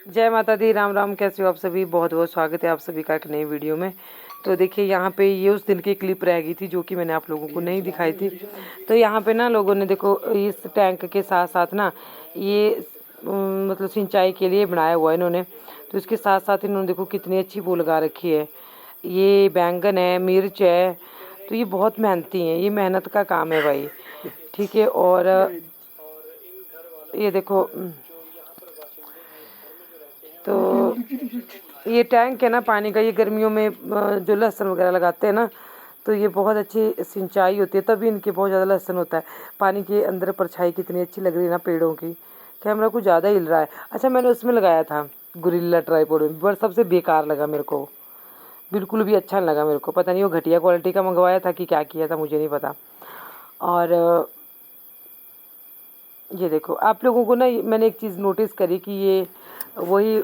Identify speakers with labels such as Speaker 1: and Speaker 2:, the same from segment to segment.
Speaker 1: जय माता दी, राम राम। कैसे हो आप सभी? बहुत बहुत स्वागत है आप सभी का एक नई वीडियो में। तो देखिए यहाँ पे ये उस दिन की क्लिप रह गई थी जो कि मैंने आप लोगों को नहीं दिखाई थी। तो यहाँ पे ना लोगों ने देखो इस टैंक के साथ साथ ना ये मतलब सिंचाई के लिए बनाया हुआ है इन्होंने। तो इसके साथ साथ इन्होंने देखो कितनी अच्छी वो लगा रखी है। ये बैंगन है, मिर्च है। तो ये बहुत मेहनती हैं, ये मेहनत का काम है भाई। ठीक है। और ये देखो तो ये टैंक है ना पानी का, ये गर्मियों में जो लहसुन वगैरह लगाते हैं ना, तो ये बहुत अच्छी सिंचाई होती है, तभी इनके बहुत ज़्यादा लहसुन होता है। पानी के अंदर परछाई कितनी अच्छी लग रही है ना पेड़ों की। कैमरा कुछ ज़्यादा हिल रहा है। अच्छा, मैंने उसमें लगाया था गुरिल्ला ट्राईपॉड में, बट सबसे बेकार लगा मेरे को, बिल्कुल भी अच्छा नहीं लगा मेरे को। पता नहीं वो घटिया क्वालिटी का मंगवाया था कि क्या किया था, मुझे नहीं पता। और ये देखो आप लोगों को ना मैंने एक चीज़ नोटिस करी कि ये वही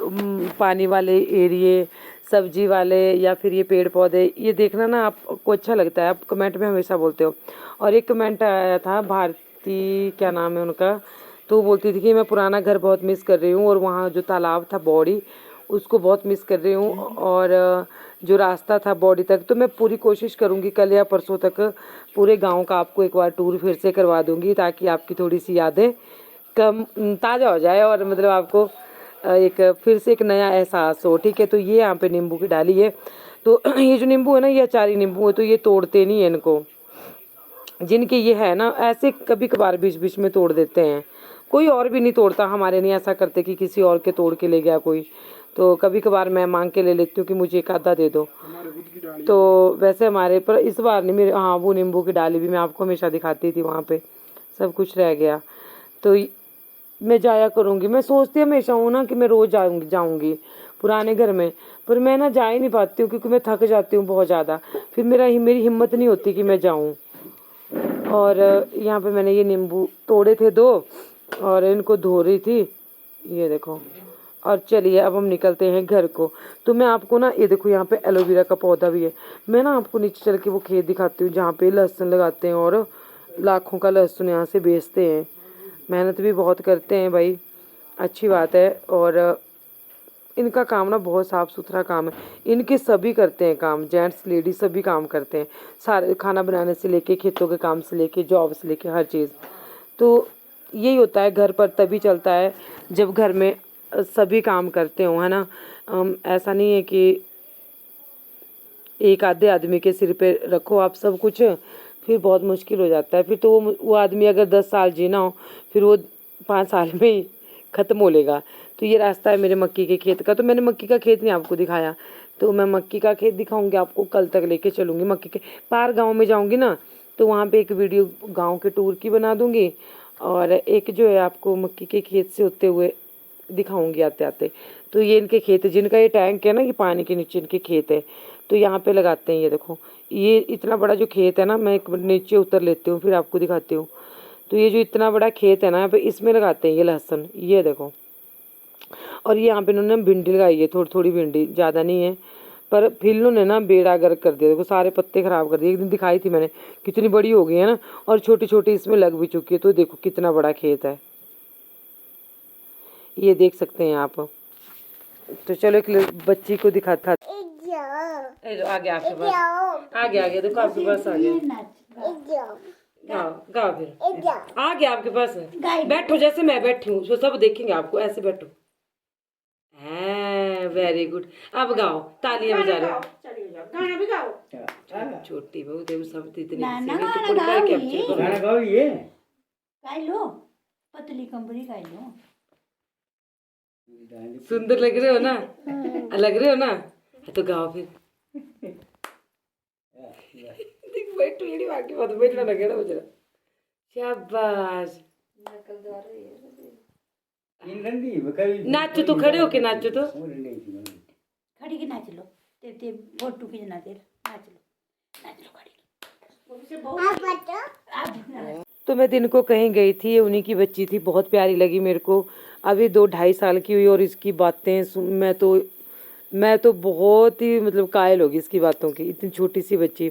Speaker 1: पानी वाले एरिए, सब्जी वाले या फिर ये पेड़ पौधे, ये देखना ना आपको अच्छा लगता है। आप कमेंट में हमेशा बोलते हो। और एक कमेंट आया था भारती, क्या नाम है उनका, तो वो बोलती थी कि मैं पुराना घर बहुत मिस कर रही हूँ और वहाँ जो तालाब था बॉडी, उसको बहुत मिस कर रही हूँ। और जो रास्ता था बॉडी तक, तो मैं पूरी कोशिश करूँगी कल या परसों तक पूरे गांव का आपको एक बार टूर फिर से करवा दूँगी, ताकि आपकी थोड़ी सी यादें कम ताज़ा हो जाए और मतलब आपको एक फिर से एक नया एहसास हो। ठीक है। तो ये यहाँ पे नींबू की डाली है। तो ये जो नींबू है ना, ये अचारी नींबू है, तो ये तोड़ते नहीं है इनको। जिनके ये है ना, ऐसे कभी कभार बीच बीच में तोड़ देते हैं, कोई और भी नहीं तोड़ता। हमारे नहीं ऐसा करते कि किसी और के तोड़ के ले गया कोई। तो कभी कभार मैं मांग के ले लेती हूँ कि मुझे एक आधा दे दो। तो वैसे हमारे पर इस बार नहीं मेरे, हाँ वो नींबू की डाली भी मैं आपको हमेशा दिखाती थी, वहाँ पे सब कुछ रह गया। तो मैं जाया करूँगी, मैं सोचती हमेशा हूँ ना कि मैं रोज़ जाऊँगी पुराने घर में, पर मैं ना जा ही नहीं पाती हूँ क्योंकि मैं थक जाती हूँ बहुत ज़्यादा। फिर मेरी हिम्मत नहीं होती कि मैं जाऊँ। और यहाँ पे मैंने ये नींबू तोड़े थे 2 और इनको धो रही थी, ये देखो। और चलिए अब हम निकलते हैं घर को। तो मैं आपको ना ये देखो यहाँ पे एलोवेरा का पौधा भी है। मैं ना आपको नीचे चल के वो खेत दिखाती हूँ जहाँ पे लहसुन लगाते हैं और लाखों का लहसुन यहाँ से बेचते हैं। मेहनत भी बहुत करते हैं भाई, अच्छी बात है। और इनका काम ना बहुत साफ़ सुथरा काम है। इनके सभी करते हैं काम, जेंट्स लेडीज सभी काम करते हैं, सारे खाना बनाने से लेके खेतों के काम से लेके जॉब से लेके हर चीज़। तो यही होता है, घर पर तभी चलता है जब घर में सभी काम करते हो, है ना। ऐसा नहीं है कि एक आधे आदमी के सिर पे रखो आप सब कुछ, फिर बहुत मुश्किल हो जाता है। फिर तो वो आदमी अगर 10 साल जीना हो, फिर वो 5 साल में ही ख़त्म हो लेगा। तो ये रास्ता है मेरे मक्की के खेत का। तो मैंने मक्की का खेत नहीं आपको दिखाया, तो मैं मक्की का खेत दिखाऊंगी आपको, कल तक लेके चलूँगी। मक्की के पार गाँव में जाऊँगी ना, तो वहाँ पे एक वीडियो गाँव के टूर की बना दूँगी, और एक जो है आपको मक्की के खेत से होते हुए दिखाऊंगी आते आते। तो ये इनके खेत है, जिनका ये टैंक है ना, ये पानी के नीचे इनके खेत है। तो यहाँ पे लगाते हैं, ये देखो ये इतना बड़ा जो खेत है ना, मैं एक नीचे उतर लेती हूँ फिर आपको दिखाती हूँ। तो ये जो इतना बड़ा खेत है ना, यहाँ पे इसमें लगाते हैं ये लहसुन, ये देखो। और ये यहाँ पे इन्होंने भिंडी लगाई है, थोड़ी थोड़ी भिंडी, ज़्यादा नहीं है। पर फिर इन्होंने ना बेड़ा गर्क कर दिया, देखो सारे पत्ते ख़राब कर दिए। एक दिन दिखाई थी मैंने, कितनी बड़ी हो गई है ना, और छोटी छोटी इसमें लग भी चुकी है। तो देखो कितना बड़ा खेत है, ये देख सकते हैं आप। तो चलो एक बच्ची को दिखाता। आ गया आपके पास, आ गया देखो आपके पास आ गया। गाओ फिर, आ गया आपके पास। बैठो जैसे मैं बैठी हूँ, सब देखेंगे आपको, ऐसे बैठो। है वेरी गुड। अब गाओ, तालियां बजा रहे हो, गाना भी गाओ। छोटी बहू देव सब इतनी तो पूरा कैप्चर करो। गाना गाओ, ये गाई लो, पतली कंबरी गाई लो। सुंदर लग रहे हो ना, लग रहे हो ना, तो गाओ फिर। देख बैठो, ये नहीं बाकी बात बैठना लगे ना मुझे। शाबाश, नाचो तो, खड़े होके नाचो तो, खड़ी के नाच लो, ते फोटो की नाच लो, नाच लो खड़ी। तो मैं दिन को कहीं गई थी, ये उन्हीं की बच्ची थी, बहुत प्यारी लगी मेरे को। अभी 2-2.5 साल की हुई और इसकी बातें सुन मैं तो बहुत ही मतलब कायल होगी इसकी बातों की, इतनी छोटी सी बच्ची।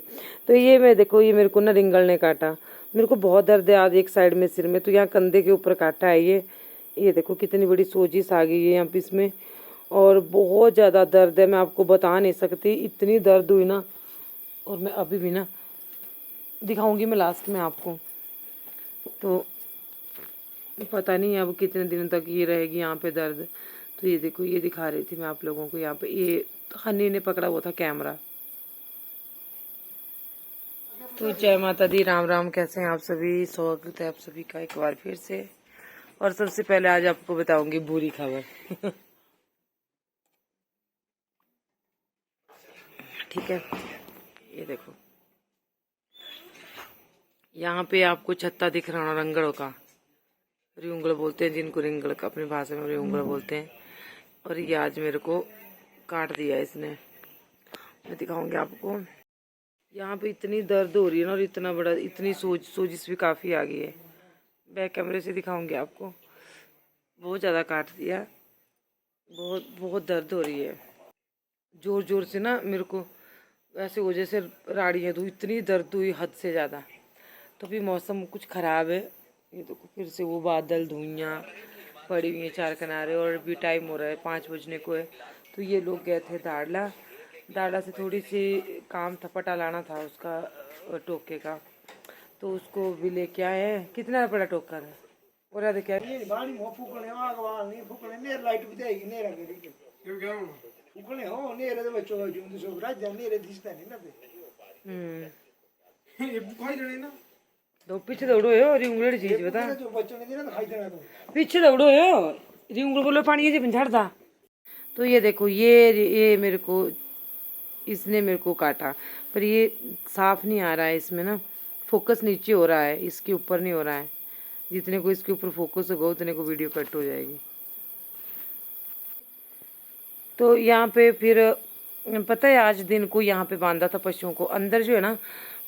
Speaker 1: तो ये मैं देखो, ये मेरे को ना रिंगल ने काटा, मेरे को बहुत दर्द है आज एक साइड में सिर में, तो यहाँ कंधे के ऊपर काटा है ये देखो कितनी बड़ी सोजिश आ गई है यहाँ पे इसमें। और बहुत ज़्यादा दर्द है, मैं आपको बता नहीं सकती, इतनी दर्द हुई ना। और मैं अभी भी ना दिखाऊंगी मैं लास्ट में आपको। तो पता नहीं अब कितने दिन तक ये रहेगी यहाँ पे दर्द। तो ये देखो, ये दिखा रही थी मैं आप लोगों को, यहाँ पे ये हनी ने पकड़ा हुआ था कैमरा। तो जय माता दी, राम राम, कैसे हैं आप सभी? स्वागत है आप सभी का एक बार फिर से। और सबसे पहले आज आपको बताऊंगी बुरी खबर। ठीक है, ये देखो, यहाँ पे आपको छत्ता दिख रहा होना रंगड़ों का, रिंगड़ बोलते हैं जिनको, रिंगड़ का अपनी भाषा में रिंगड़ बोलते हैं। और ये आज मेरे को काट दिया इसने, मैं दिखाऊंगी आपको। यहाँ पे इतनी दर्द हो रही है ना, और इतना बड़ा, इतनी सोजिश भी काफ़ी आ गई है। बैक कैमरे से दिखाऊंगी आपको। बहुत ज़्यादा काट दिया, बहुत बहुत दर्द हो रही है, जोर जोर से ना मेरे को ऐसे हो जैसे राड़ियाँ दूँ, इतनी दर्द हुई हद से ज़्यादा। तो भी मौसम कुछ ख़राब है, ये तो फिर से वो बादल धुइयाँ पड़ी हुई हैं चार किनारे। और अभी टाइम हो रहा है 5 बजने को है। तो ये लोग गए थे दाड़ला, दाड़ला से थोड़ी सी काम था, पटा लाना था उसका, टोके का। तो उसको भी लेके आए हैं। कितना पड़ा टोकर है? और याद क्या तो पीछे दौड़ो है और उंगली चीज बता, पीछे दौड़ो है उंगली बोलो पानी जी झाड़ता। तो ये देखो, ये मेरे को, इसने मेरे को काटा, पर ये साफ नहीं आ रहा है इसमें ना, फोकस नीचे हो रहा है, इसके ऊपर नहीं हो रहा है। जितने को इसके ऊपर फोकस होगा उतने को वीडियो कट हो जाएगी। तो यहाँ पे फिर पता है आज दिन को यहाँ पे बांधा था पशुओं को। अंदर जो है ना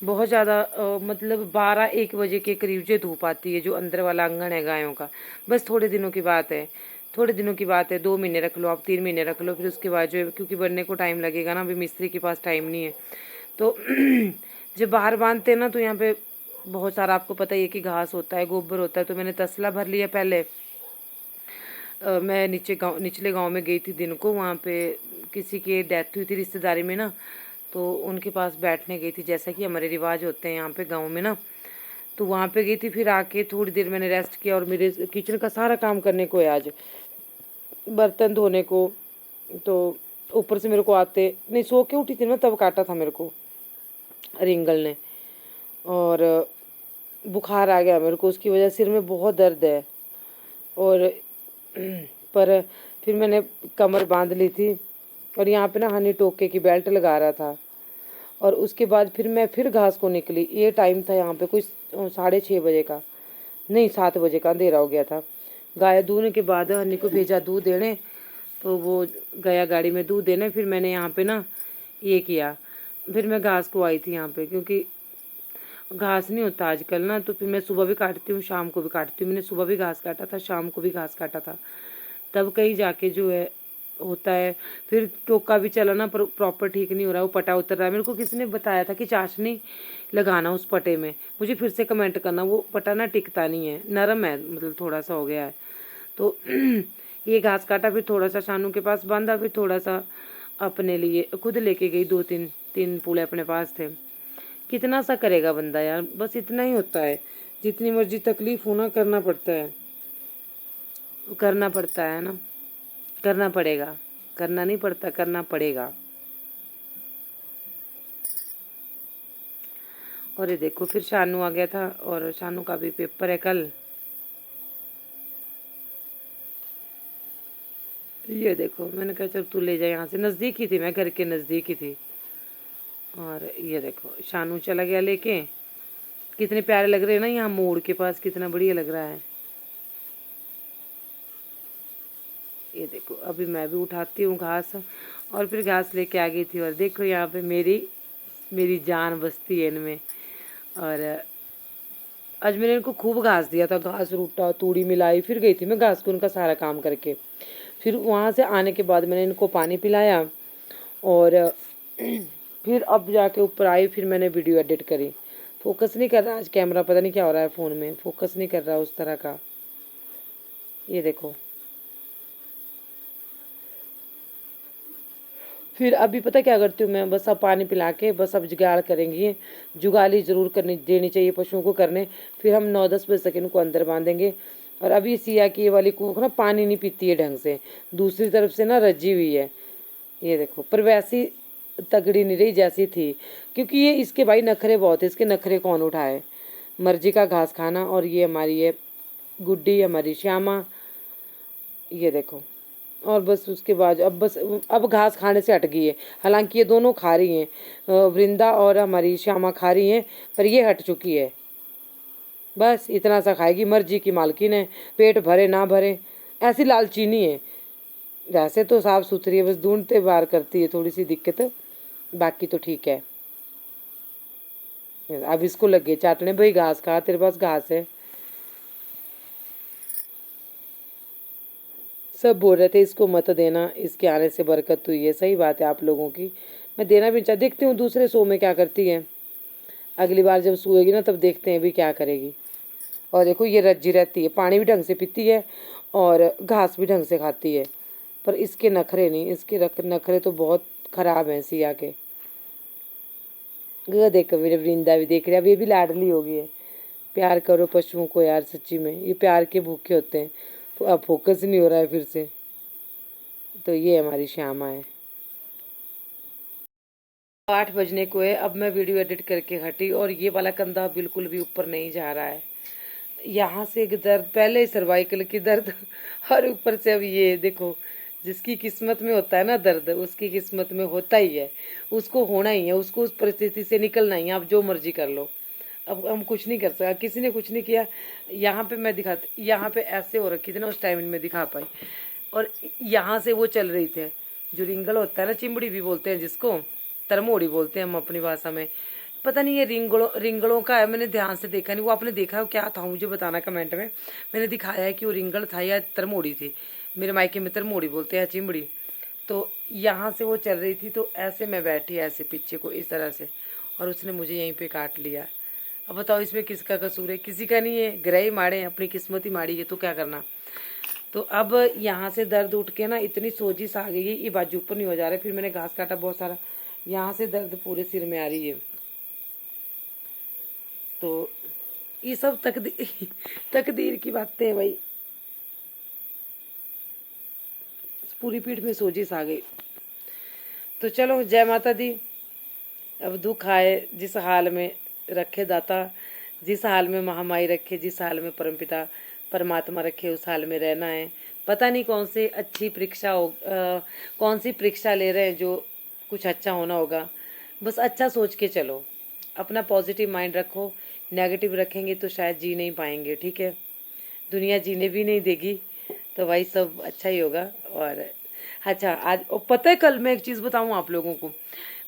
Speaker 1: बहुत ज़्यादा मतलब 12-1 बजे के करीब जो धूप आती है, जो अंदर वाला आंगन है गायों का। बस थोड़े दिनों की बात है, थोड़े दिनों की बात है, 2 महीने रख लो आप, 3 महीने रख लो, फिर उसके बाद जो है, क्योंकि बनने को टाइम लगेगा ना, अभी मिस्त्री के पास टाइम नहीं है। तो जब बाहर बांधते हैं ना, तो यहाँ पे बहुत सारा, आपको पता ही है कि घास होता है, गोबर होता है। तो मैंने तसला भर लिया पहले। मैं निचले गांव में गई थी दिन को, वहाँ पे किसी की डेथ हुई थी रिश्तेदारी में ना, तो उनके पास बैठने गई थी, जैसा कि हमारे रिवाज होते हैं यहाँ पे गांव में ना। तो वहाँ पे गई थी, फिर आके थोड़ी देर मैंने रेस्ट किया। और मेरे किचन का सारा काम करने को है आज, बर्तन धोने को। तो ऊपर से मेरे को आते नहीं, सो के उठी थी ना तब काटा था मेरे को रिंगल ने, और बुखार आ गया मेरे को, उसकी वजह सिर में बहुत दर्द है। और पर फिर मैंने कमर बांध ली थी, और यहाँ पे ना हनी टोके की बेल्ट लगा रहा था। और उसके बाद फिर मैं फिर घास को निकली। ये टाइम था यहाँ पे कोई 6:30 बजे का, नहीं 7 बजे का, अंधेरा हो गया था। गाय दूहने के बाद हनी को भेजा दूध देने, तो वो गया गाड़ी में दूध देने। फिर मैंने यहाँ पे ना ये किया, फिर मैं घास को आई थी यहाँ पे, क्योंकि घास नहीं होता आजकल ना। तो फिर मैं सुबह भी काटती हूँ, शाम को भी काटती हूँ। मैंने सुबह भी घास काटा था, शाम को भी घास काटा था, तब कहीं जाके जो है होता है। फिर टोका भी चला ना, पर प्रॉपर ठीक नहीं हो रहा, वो पटा उतर रहा है। मेरे को किसी ने बताया था कि चाशनी लगाना उस पटे में, मुझे फिर से कमेंट करना। वो पटा ना टिकता नहीं है, नरम है, मतलब थोड़ा सा हो गया है। तो ये घास काटा, फिर थोड़ा सा शानू के पास बांधा, फिर थोड़ा सा अपने लिए खुद लेके गई। 2-3 पूले अपने पास थे। कितना सा करेगा बंदा यार, बस इतना ही होता है। जितनी मर्जी तकलीफ होना, करना पड़ता है, करना पड़ता है ना, करना पड़ेगा, करना नहीं पड़ता, करना पड़ेगा। और ये देखो, फिर शानू आ गया था, और शानू का भी पेपर है कल। ये देखो, मैंने कहा चल तू ले जा, यहाँ से नज़दीक ही थी, मैं घर के नज़दीक ही थी। और ये देखो शानू चला गया लेके। कितने प्यारे लग रहे हैं ना, यहाँ मोड़ के पास कितना बढ़िया लग रहा है। ये देखो, अभी मैं भी उठाती हूँ घास, और फिर घास लेके आ गई थी। और देखो यहाँ पे मेरी जान बसती है इनमें। और आज मैंने इनको खूब घास दिया था, घास रूटा, तूड़ी मिलाई, फिर गई थी मैं घास को उनका सारा काम करके। फिर वहाँ से आने के बाद मैंने इनको पानी पिलाया, और फिर अब जाके ऊपर आई, फिर मैंने वीडियो एडिट करी। फोकस नहीं कर रहा आज कैमरा, पता नहीं क्या हो रहा है फ़ोन में, फोकस नहीं कर रहा उस तरह का। ये देखो, फिर अभी पता क्या करती हूँ मैं, बस अब पानी पिला के बस अब जुगाड़ करेंगे, जुगाली ज़रूर करनी देनी चाहिए पशुओं को करने। फिर हम 9-10 बजे तक इनको अंदर बांधेंगे। और अभी सिया की ये वाली कुक ना पानी नहीं पीती है ढंग से, दूसरी तरफ से ना रजी हुई है, ये देखो। पर वैसी तगड़ी नहीं रही जैसी थी, क्योंकि ये इसके भाई नखरे बहुत है, इसके नखरे कौन उठाए। मर्जी का घास खाना। और ये हमारी है गुड्डी, हमारी श्यामा, ये देखो। और बस उसके बाद अब घास खाने से हट गई है। हालांकि ये दोनों खा रही हैं, वृंदा और हमारी श्यामा खा रही हैं, पर ये हट चुकी है। बस इतना सा खाएगी, मर्जी की मालकिन है, पेट भरे ना भरे ऐसी लालचीनी है। वैसे तो साफ सुथरी है, बस ढूंढते बार करती है थोड़ी सी दिक्कत, बाकी तो ठीक है। अब इसको लगे चाटने, भाई घास खा, तेरे पास घास है। सब बोल रहे थे इसको मत देना, इसके आने से बरकत हुई है। सही बात है आप लोगों की, मैं देना भी चाह, देखती हूँ दूसरे शो में क्या करती है। अगली बार जब सोएगी ना तब देखते हैं भी क्या करेगी। और देखो ये रज्जी रहती है, पानी भी ढंग से पीती है और घास भी ढंग से खाती है, पर इसके नखरे नहीं, इसके नखरे तो बहुत ख़राब हैं सिया के। देखो मेरे वृंदा भी देख रहे हैं, अब ये भी लाडली हो गई है। प्यार करो पशुओं को यार, सच्ची में ये प्यार के भूखे होते हैं। तो अब फोकस नहीं हो रहा है फिर से। तो ये हमारी श्यामा है। 8 बजने को है, अब मैं वीडियो एडिट करके हटी और ये वाला कंधा बिल्कुल भी ऊपर नहीं जा रहा है। यहाँ से एक दर्द, पहले सर्वाइकल की दर्द और ऊपर से अब ये देखो। जिसकी किस्मत में होता है ना दर्द, उसकी किस्मत में होता ही है, उसको होना ही है, उसको उस परिस्थिति से निकलना ही है। आप जो मर्जी कर लो, अब हम कुछ नहीं कर सकते, किसी ने कुछ नहीं किया। यहाँ पे मैं दिखाती, यहाँ पे ऐसे हो रखी थी ना उस टाइम में दिखा पाई। और यहाँ से वो चल रही थे, जो रिंगल होता है ना, चिमड़ी भी बोलते हैं जिसको, तरमोड़ी बोलते हैं हम अपनी भाषा में। पता नहीं ये रिंगलों का है, मैंने ध्यान से देखा नहीं। वो आपने देखा क्या था मुझे बताना कमेंट में। मैंने दिखाया है कि वो रिंगल था या तरमोड़ी थी। मेरे मायके में तरमोड़ी बोलते हैं, चिमड़ी। तो यहाँ से वो चल रही थी, तो ऐसे मैं बैठी ऐसे पीछे को इस तरह से, और उसने मुझे यहीं पे काट लिया। अब बताओ इसमें किसका कसूर है? किसी का नहीं है, ग्रह ही माड़े हैं, अपनी किस्मत ही माड़ी है, तो क्या करना। तो अब यहाँ से दर्द उठ के ना इतनी सोजिश आ गई है, ये बाजू ऊपर नहीं हो जा रहा है। फिर मैंने घास काटा बहुत सारा, यहाँ से दर्द पूरे सिर में आ रही है। तो ये सब तकदीर की बातें हैं भाई। पूरी पीठ में सोजिश आ गई। तो चलो, जय माता दी। अब दुख आए जिस हाल में रखे दाता, जिस हाल में महामाई रखे, जिस हाल में परमपिता परमात्मा रखे, उस हाल में रहना है। पता नहीं कौन सी अच्छी परीक्षा हो, कौन सी परीक्षा ले रहे हैं जो कुछ अच्छा होना होगा। बस अच्छा सोच के चलो, अपना पॉजिटिव माइंड रखो। नेगेटिव रखेंगे तो शायद जी नहीं पाएंगे, ठीक है। दुनिया जीने भी नहीं देगी, तो भाई सब अच्छा ही होगा। और अच्छा, आज पता है कल मैं एक चीज़ बताऊँ आप लोगों को।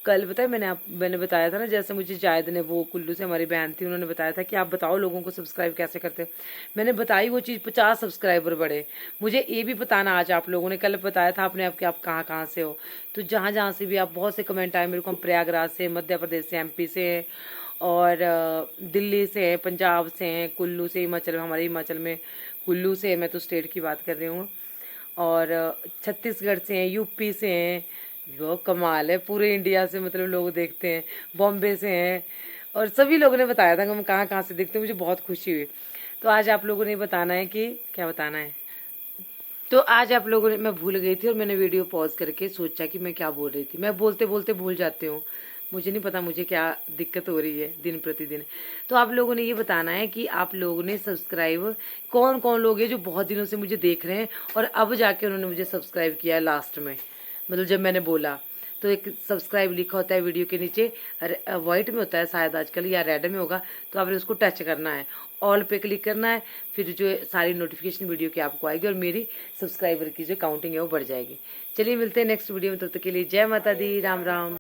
Speaker 1: कल पता है मैंने बताया था ना, जैसे मुझे जायद ने, वो कुल्लू से हमारी बहन थी, उन्होंने बताया था कि आप बताओ लोगों को सब्सक्राइब कैसे करते हो। मैंने बताई वो चीज़, 50 सब्सक्राइबर बढ़े। मुझे ये भी बताना आज आप लोगों ने, कल बताया था आपने आपके, आप कहाँ कहाँ से हो। तो जहाँ जहाँ से भी आप, बहुत से कमेंट आए मेरे को, हम प्रयागराज से, मध्य प्रदेश से, MP से, और दिल्ली से हैं, पंजाब से हैं, कुल्लू से, हिमाचल, हमारे हिमाचल में कुल्लू से, मैं तो स्टेट की बात कर रही हूँ, और छत्तीसगढ़ से हैं, UP से हैं। वो कमाल है, पूरे इंडिया से मतलब लोग देखते हैं, बॉम्बे से हैं। और सभी लोगों ने बताया था कि हम कहाँ कहाँ से देखते हैं, मुझे बहुत खुशी हुई। तो आज आप लोगों ने बताना है कि क्या बताना है। तो आज आप लोगों ने, मैं भूल गई थी और मैंने वीडियो पॉज करके सोचा कि मैं क्या बोल रही थी। मैं बोलते बोलते भूल जाती हूँ, मुझे नहीं पता मुझे क्या दिक्कत हो रही है दिन प्रतिदिन। तो आप लोगों ने ये बताना है कि आप लोगों ने सब्सक्राइब, कौन कौन लोग हैं जो बहुत दिनों से मुझे देख रहे हैं और अब जाके उन्होंने मुझे सब्सक्राइब किया है लास्ट में, मतलब जब मैंने बोला। तो एक सब्सक्राइब लिखा होता है वीडियो के नीचे, वाइट में होता है शायद आजकल, या रेड में होगा। तो आपने उसको टच करना है, ऑल पे क्लिक करना है, फिर जो सारी नोटिफिकेशन वीडियो की आपको आएगी और मेरी सब्सक्राइबर की जो काउंटिंग है वो बढ़ जाएगी। चलिए मिलते हैं नेक्स्ट वीडियो में, तब तक के लिए जय माता दी, राम राम।